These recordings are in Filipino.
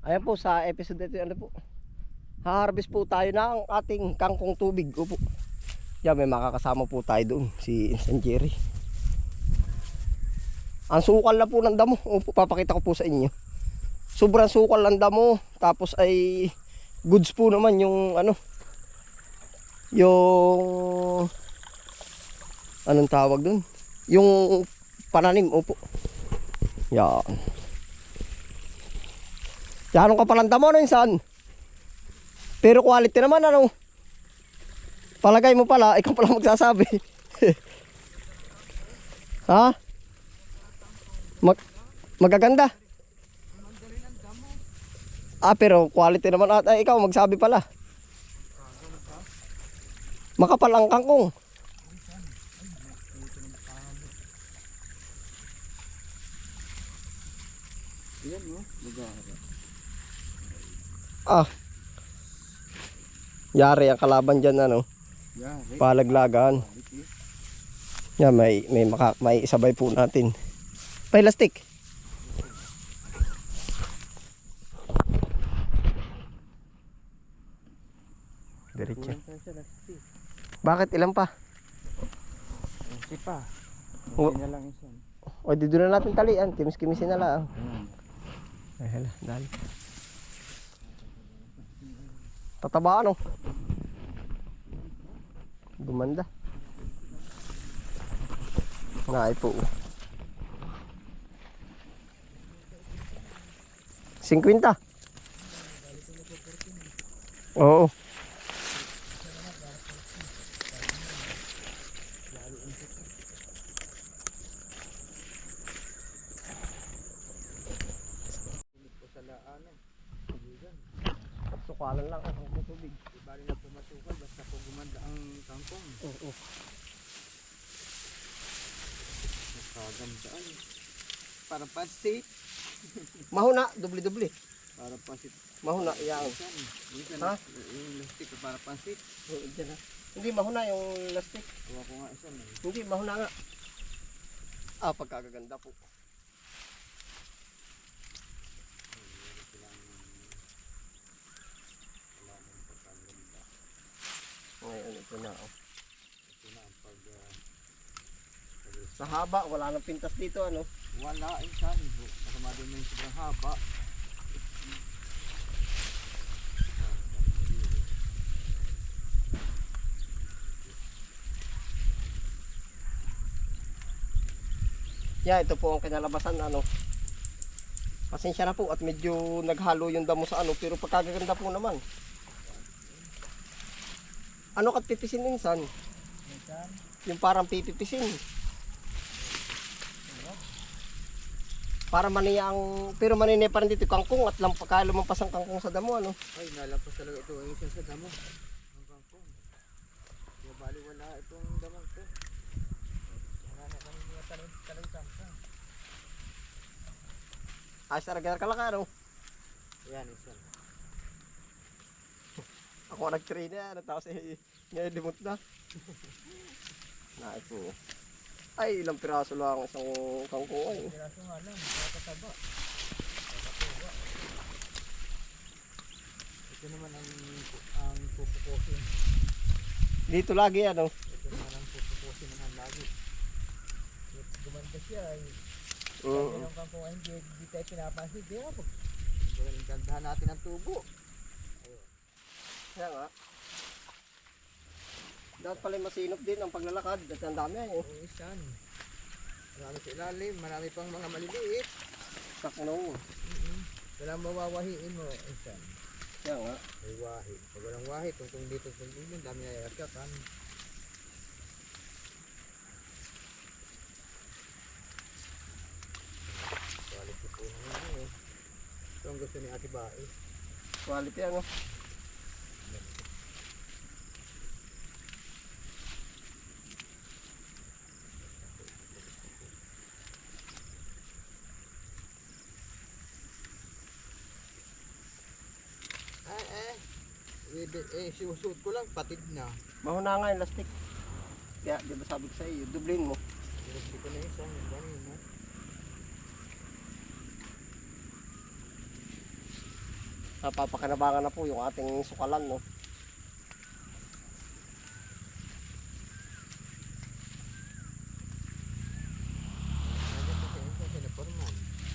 Ayan po sa episode ito, ano po, ha-harvest po tayo ng ating kangkong tubig. Opo. Yan, may makakasama po tayo doon, si Instant Jerry. Ang sukal na po ng damo. Opo, papakita ko po sa inyo. Sobrang sukal ng damo. Tapos ay goods po naman yung ano, yung anong tawag doon, yung pananim. Opo. Yan. Yan ka palang damo, no, Insan? Pero quality naman, ano? Palagay mo pala, ikaw pala magsasabi. Ha? Magaganda. Pero quality naman ata, ikaw magsabi pala. Makapal ang kangkong. Yan, no? Maganda. Yari ang kalaban dyan, ano? Yari. Palaglagan. Yan, may isabay po natin. Plastic. Diretso. Bakit ilan pa? Kasi pa. O- Hindi na lang isa. O dito na natin talian, kimis-kimisin na lang. Ay hala, dali. Tataba, ano? Gumanda. Nga po. 50. Oo. Sukalan lang ang tubig. Bali na pumatukal basta po gumanda ang kangkong. Oo. Nakagandaan. Para pansit. Mahuna, dubli-dubli. Para pansit. Mahuna, yang. Minsan, Ha? yung lastik para pansit. Oo, dyan na. Hindi mahuna yung lastik. Kuha ko nga isa. Hindi mahuna nga. Pagkagaganda po. Ngayon ito na, oh. Ito na ang pag... Sa haba, wala nang pintas dito, ano? wala, insan. Kasama din na yung sobrang haba. Yeah, ito po ang kinalabasan, ano. Pasensya na po at medyo naghalo yung damo sa ano, pero pagkagaganda po naman. Ano kat pipisin minsan? Yung parang pipipisin. Para maniya ang, pero maniniya pa rin dito kangkong at lampaka lumampas ang kangkong sa damo, ano. Ay, nalampas talaga ito. Ang isa sa damo. Ang kangkong. Kaya bali wala itong damang to. Wala na kami mga talagang kangkong. Ayos talaga kalaka, ano. Ayan, insan. Ako ang nag-train na, ano, tapos ngayon limot na. Ito. Ay, ilang piraso lang ang isang kangkong, ay. Piraso nga lang, nakakataba. Nakakatuwa. Ito naman ang pupukosin. Dito lagi, ano. Ito naman ang pupukosin naman lagi. Gumanda siya ay Oo. ang kangkong ay hindi tayo pinapansin. Di ako. Gandahan natin ang tubo. Kaya nga. Dapat pala masinop din ang paglalakad at ang dami, ay. Oo, isan. Marami sa ilalim, marami pang mga maliliit. Sakno. Walang mawawahiin mo, isan. Kaya nga. May wahi. Pag walang wahi, tungtong dito, dami na yakatan. Quality po naman eh. Ito ang gusto ni Ate Bae. Quality, ano. Sinusuot ko lang, patid na. Mahuna nga yung lastik. Kaya, di ba sabi ko sa iyo, dublin mo. Hindi ko na isang, gano'n mo. Napapakinabangan na po yung ating sukalan, no.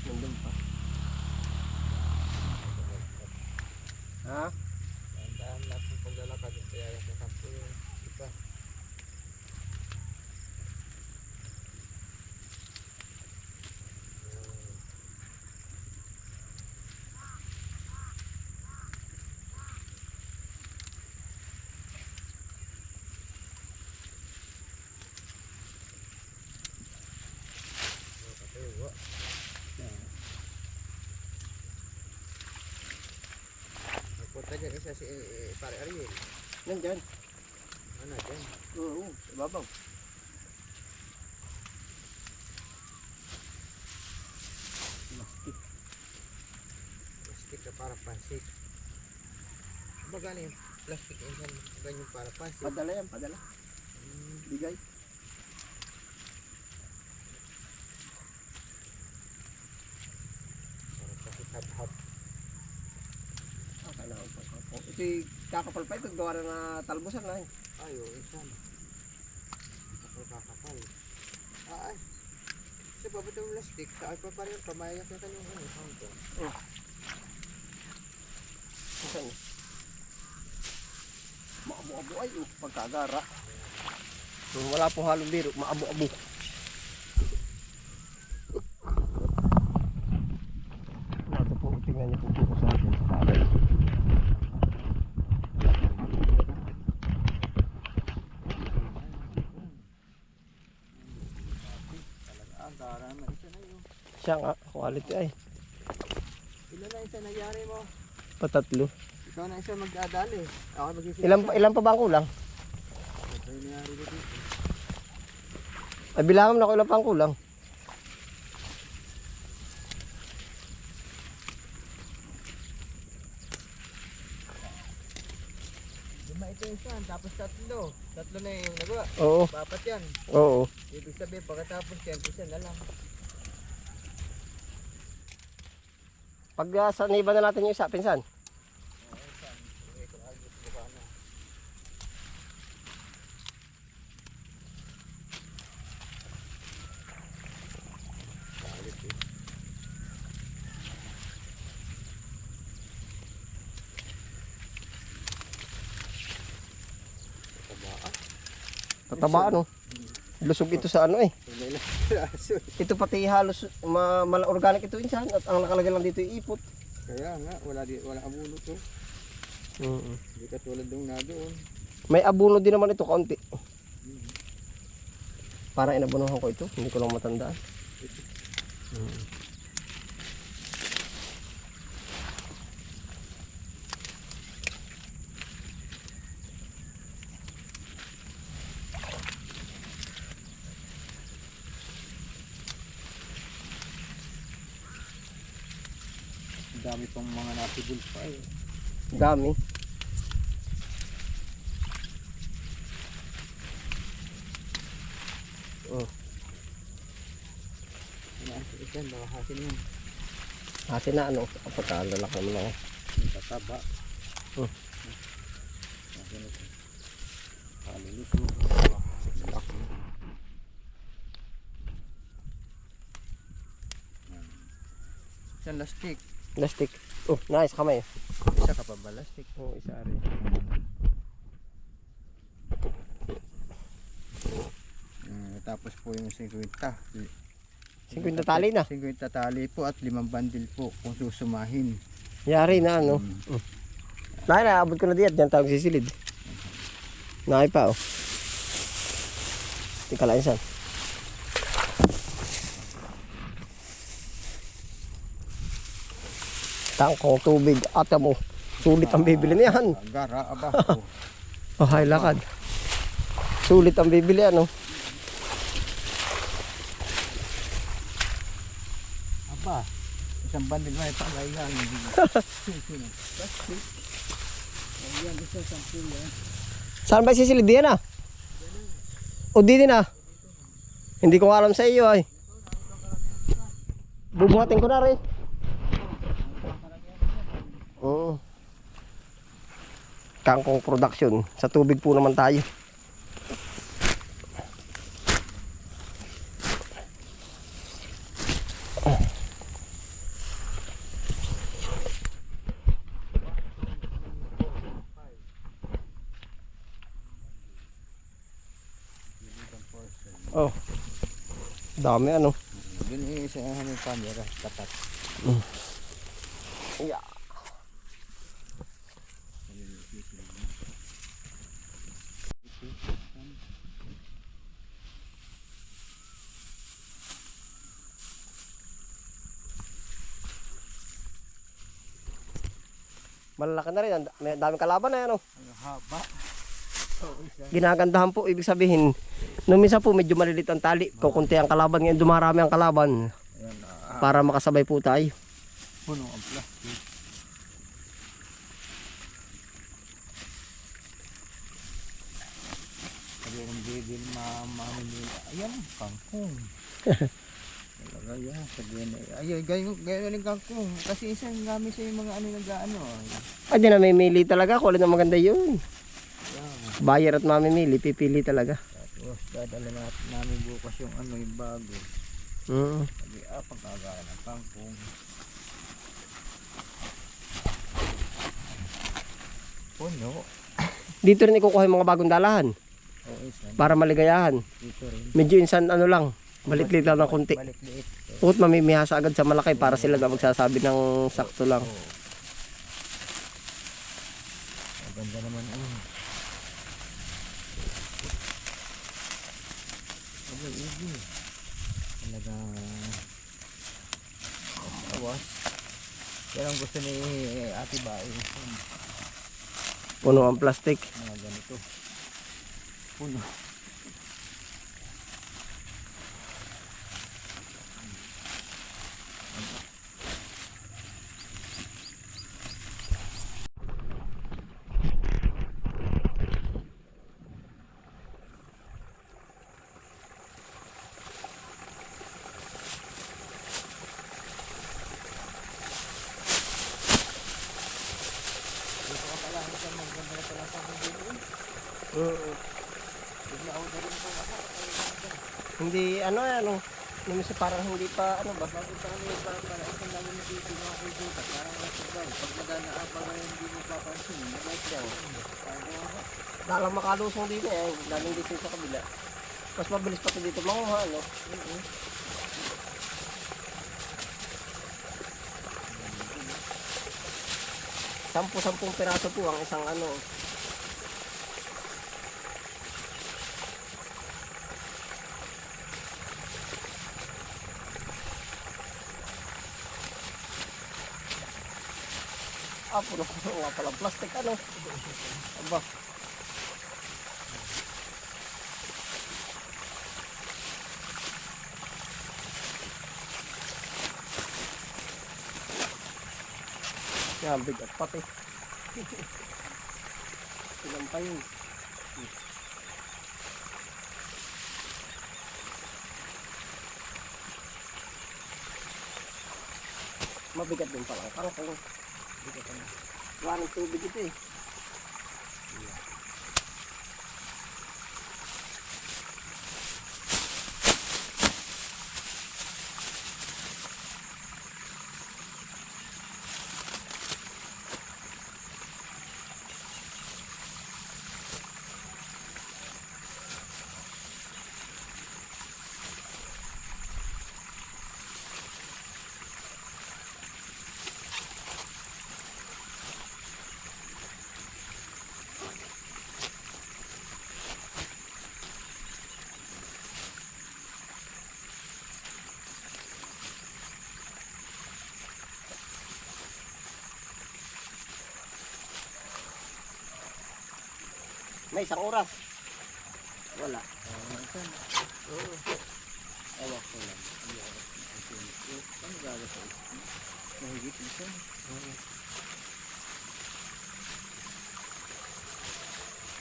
Nandun pa. Ha? Dahan lahat ng paglalakad yung kaya yung kampo yung iba. Punta dyan isa si pare Ariel. Nandyan. Ano dyan? Oo, ibabaw. Plastic na para pansit. Ba gano'n yung plastic insan ganyan para pansit? Padala yan, padala. Bigay. Para pansit hap-hap. Kailangan pa. Ito'y kakapal pa ito. Gawa na talbusan na eh. Ay, oo, insan. Kakapal. Ay. Kasi babad yung plastic. Sa ay pa pa rin. Pamayak na kanyang ano. Hanggang. Saan? Maabo-abo ay pagkagara. Wala pong halong biro, maabo-abo. Ito po, tingnan niyo po sa atin sa palay. Ang gara na isa na yun. Siya nga, quality ay. Ilan na isa nangyari mo? Patatlo. Ikaw na isa magdadali. Ako mag-isip. Ilan pa ba ang kulang? Ito yung nangyari ko dito. Ay, bilangan na ko ilan pa ang kulang. Lima ito yung isa. Tapos tatlo. Tatlo na yung nagawa. Oo, Papat yan. oo. Ibig sabihin pagkatapos yan, isa na lang. Pag saniba na natin yung isa, pinsan. Tatabaan, no? Lusog ito sa ano eh. Ito pati halos organic ito insan at ang nakalagay lang dito yung ipot. Kaya nga, wala abuno to. Hindi katulad nung na doon. May abuno din naman ito kaunti. Para inabunuhan ko ito, hindi ko lang matandaan. Dami pang mga nasibol pa eh. Dami. Oh, Inaasikan, baka hasin yun. kasi na ano, pagkalalak naman ako. Yung tataba. Oh. Hasin ito. Kaluluto. Isang lastik. Plastic. Oh, nice kamay. Isa ka pa ba lastik? Oh, isa rin. Tapos po yung 50. 50 tali na. 50 tali po at 5 bandil po kung susumahin. Yari na ano. Naabot ko na diyan, diyan tawag sisilid. Nakay pa oh. Tika lang insan. Tangkong tubig at mo. Sulit ang bibili niyan. Gara, aba. Oh, hay lakad. Sulit ang bibili ano. Aba. Isang bandil may pangayang. Ayan, gusto sa pula. Saan ba sisilid diyan ah? O dito na. Hindi ko alam sa iyo ay. Bubuhatin ko na rin. Oo. kangkong production. Sa tubig po naman tayo. Oh. Dami ano. Doon isa yung camera, tapat. Yeah. Malalaki na rin. May daming kalaban na yan. Oh. Ang haba. Ginagandahan po. Ibig sabihin, nung minsan po medyo malilit ang tali. Kukunti ang kalaban. Ngayon dumarami ang kalaban. Ayan, Para makasabay po tayo. puno ang plastic. Sabi ng bibili mami nila, ayan, kangkong. Talaga yan, sabihin na, ayun, ganyan rin kangkong. Kasi isang gamit sa yung mga ano nag-ano. Ay, di na may mili talaga. Kulay na maganda yun. Yan. Buyer at mamimili. Pipili talaga. Tapos, dadala namin bukas yung ano, yung bago. Sabi, pagkagaya ng kangkong. Puno. Dito rin ikukuha yung mga bagong dalahan. Oo, isa. Para maligayahan. Dito rin. Medyo insan ano lang. Balit-lit lang ng konti. Balit-liit. Puot mamimihasa agad sa malaki para sila na magsasabi ng sakto lang. Oo. Maganda naman ano. Abi. Talaga awas. Yan ang gusto ni Ate Bai. Puno ang plastic. Mga ganito. Puno. Hindi ano ano. Minsan parang hindi pa ano ba. Bago pa kami para isang dami na dito mga kaibigan. Parang nagsasaw. Pag magana para hindi mo papansin. Nag-like daw. Dalang makalusong dito eh. Daling dito sa kabila. Mas mabilis pa dito manguha ano. Sampu-sampung piraso po ang isang ano. Puno nga palang plastic ano. Aba. Yan, bigat pati. Ilan pa yun. Mabigat din pala. Parang kung wala ng tubig ito eh. May isang oras. Wala. Oo. Awak ko lang. Ano gagawin sa isa? Mahigit isa.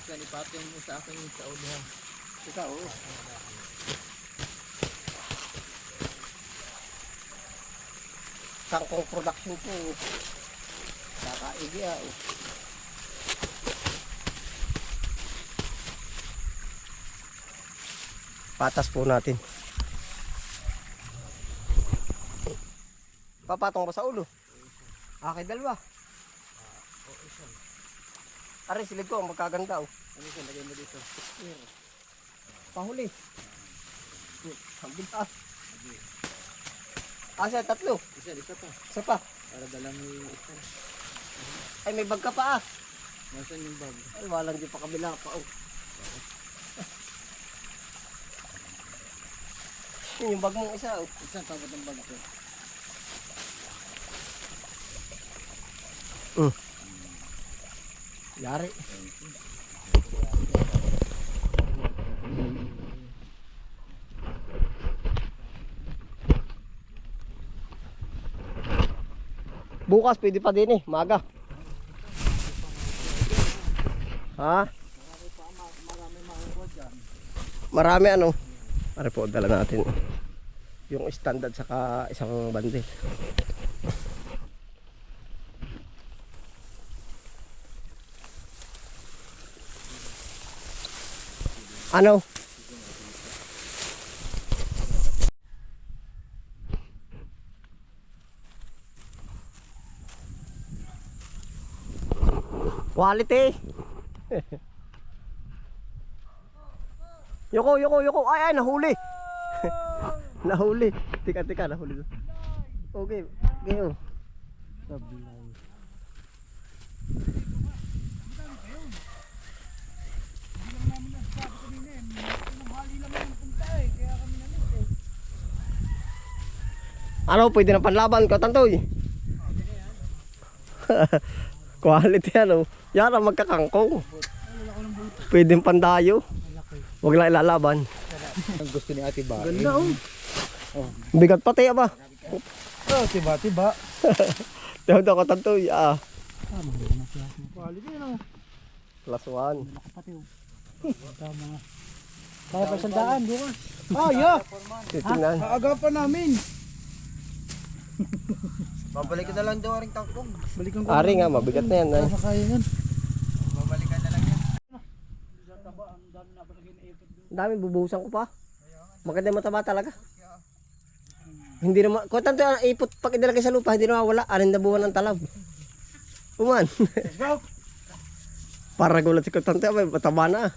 Kasi ipatin mo sa akin yung sa ulihan. Ikaw, oo. Kangkong production po. Kakaigi ah. Patas po natin. Papatong ba sa ulo? Akay dalawa. Aray, silig ko, ang magkaganda oh. Ano siya, lagay mo dito? Pahuli. Hambing taas. Asa, tatlo. Isa pa. Isa pa. Para dala mo yung isa. Ay, may bag ka pa ah. Nasaan yung bag? Ay, walang di pa kabila pa oh. Yun yung bag mong isa oh. Isang tapat ng bag ko. Yari. Bukas pwede pa din eh, maga. Ha? Marami ano? Pare po, dala natin. Yung standard saka isang bandil. Ano? Quality. Yoko. Ay, nahuli. Nahuli. Tika, nahuli. Okay, gayo. Sablay. Ano, pwede na panlaban ko, Tantoy. Quality ano. Yan ang magkakangkong. Pwede pandayo. Huwag lang ilalaban. Ang gusto ni Ate Ba. Ganda oh. Bigat pati ba? Oh, tiba. Tawad ako, Tantoy. Quality na. Plus 1. Tama. Kaya pa sandaan, bukas. Yeah. Titingnan. Aagapan namin. Babalik ka na lang daw ring tangkong. Balikan ko. Ari nga, mabigat na yan. Ay. Kaya yan. Babalikan na lang yan. Ang dami, bubuhusan ko pa. Maganda yung mataba talaga. Hindi naman, kung tanto ipot pag idalagay sa lupa, hindi naman wala. Arin na buwan ng talab. Uman. Let's go. Para gulat si Kutante, may mataba na.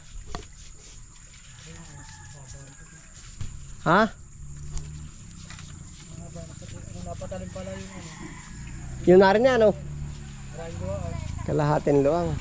Ha? Napatalim pala yung ano. Yun na rin yan, ano? Maraming gawa. Kalahatin luang.